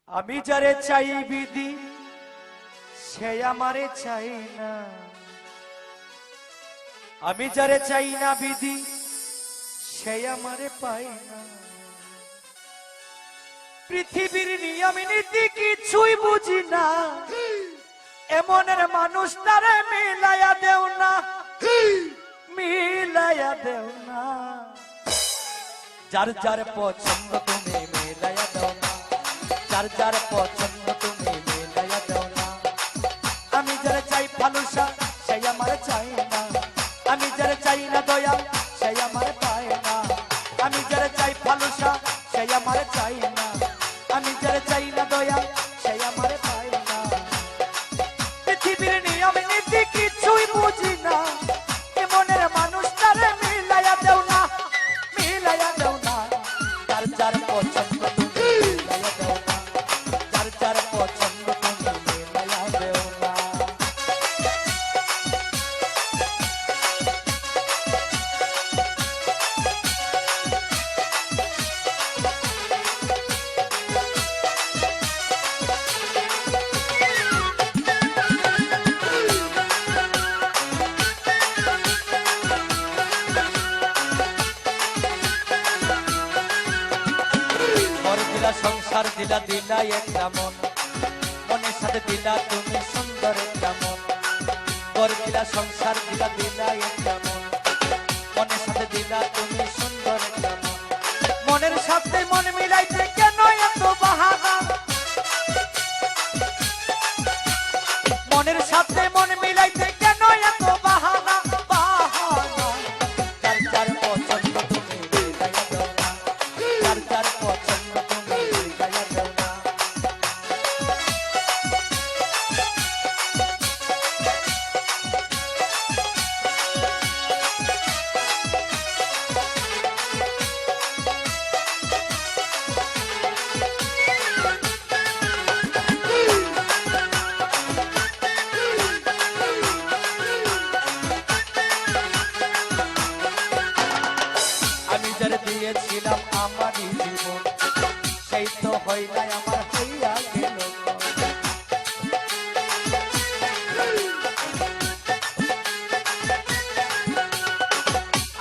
আমি যারে চাই বিধি সে আমারে চাই না, আমি যারে চাই না বিধি সে আমারে পাই না। পৃথিবীর নিয়ম নীতি কিছুই বুঝি না, এমনের মানুষ তারে মিলাইয়া দেও না, মিলাইয়া দেও না। যার যার পছন্দ তুমি মিলাইয়া দাও না, যার যার পছন্দ তুমি মিলাইয়া দাও না। আমি যারা চাই ভালোবাসা সে আমার চাই না, আমি যারা চাই না দয়া সে আমার পায় না। আমি যারা চাই ভালোবাসা সে আমার চাই না, আমি যারা চাই না দয়া সে আমার পায় না। পৃথিবীর নিয়ম নীতি কিছুই বুঝি না, এমনের মানুষ তারে মিলাইয়া দেও না, মিলাইয়া দেও না। যার যার পছন্দ তুমি মিলাইয়া দেও না, যার যার পছন্দ তুমি মিলাইয়া দেও না। সংসার দিলা দিলা একটা মন, মনের সাথে দিলা তুমি সুন্দর একটা মন। ঘর দিলা সংসার দিলা দিলা একটা মন, মনের সাথে দিলা তুমি সুন্দর একটা মন। মনের সাথে মন মিলাইতে কেন এত বাহানা, মনের সাথে মন মিলাইতে কেন এত বাহানা, বাহানা। যার যার পছন্দ তুমি মিলাইয়া দাও না, যার যার পছন্দ তুমি মিলাইয়া দাও না। আমি যারে দিয়েছিলাম আমারই জীবন, সেই তো হয় নাই আমার হইয়া গেল।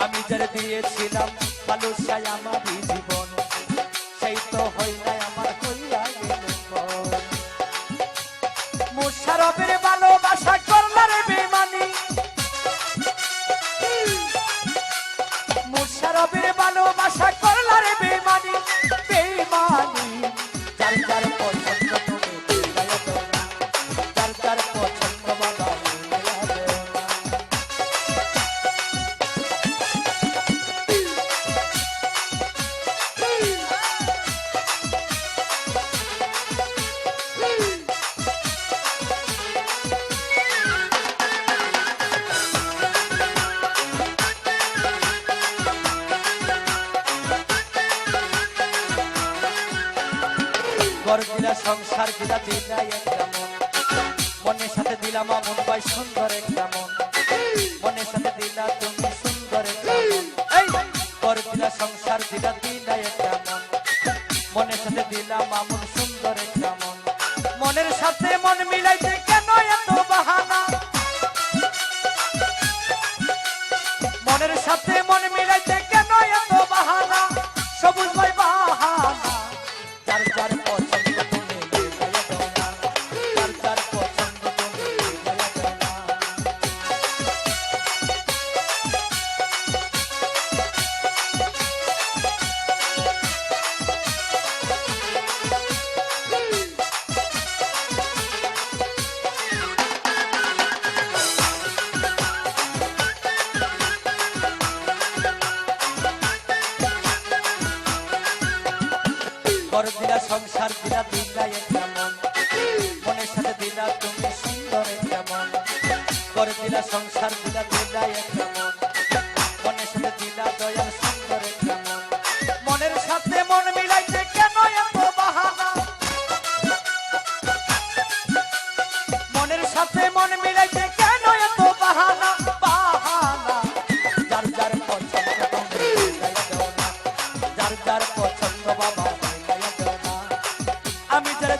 আমি যারে দিয়েছিলাম ভালোবাসায় আমারই জীবন, সেই তো হয় নাই আমার হইয়া গেল। মুশারফের ভালোবাসা করলা রে বেমানি, মুশারফের ভালোবাসা করলা রে বেমানি, বেমানি। যার যার পছন্দ তুমি মিলাইয়া দাও না, যার যার পছন্দ বাবা মিলাইয়া দাও না। ঘর দিলা সংসার দিলা দিলা একটা মন, মনের সাথে দিলাম মন ভাই সুন্দর একটা মন, মনের সাথে দিলা তুমি সুন্দর একটা মন। এই ঘর দিলা সংসার দিলা দিলা একটা মন, মনের সাথে দিলাম আমন সুন্দর একটা মন। মনের সাথে মন মিলাইতে কেন এত বাহানা, মনের সাথে মন মিলাইতে কেন এত বাহানা, সবুজ ভাই বাহানা। যার যার পছন্দ তুমি মিলাইয়া দাও না, যার যার পছন্দ তুমি মিলাইয়া দাও না। ঘর দিলা সংসার দিলা দিলা একটা মন, মনের সাথে দিলা তুমি সুন্দর একটা মন। ঘর দিলা সংসার দিলা দিলা একটা মন, মনের সাথে দিলা দয়াল সুন্দর একটা মন। মনের সাথে মন মিলাইতে কেন এত বাহানা, মনের সাথে মন মিলাইতে কেন এত বাহানা, বাহানা। যার যার পছন্দ তুমি মিলাইয়া দাও না, যার যার পছন্দ বাবা মিলাইয়া দাও না। আমি যারা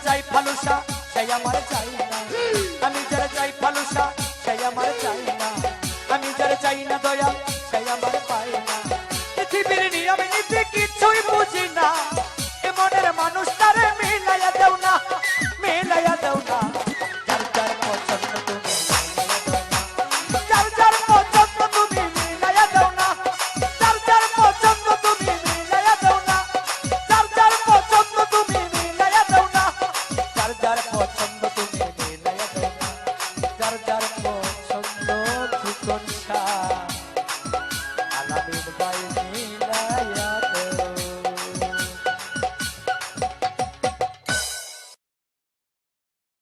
যার পছন্দ চিকন আলামিন ভাই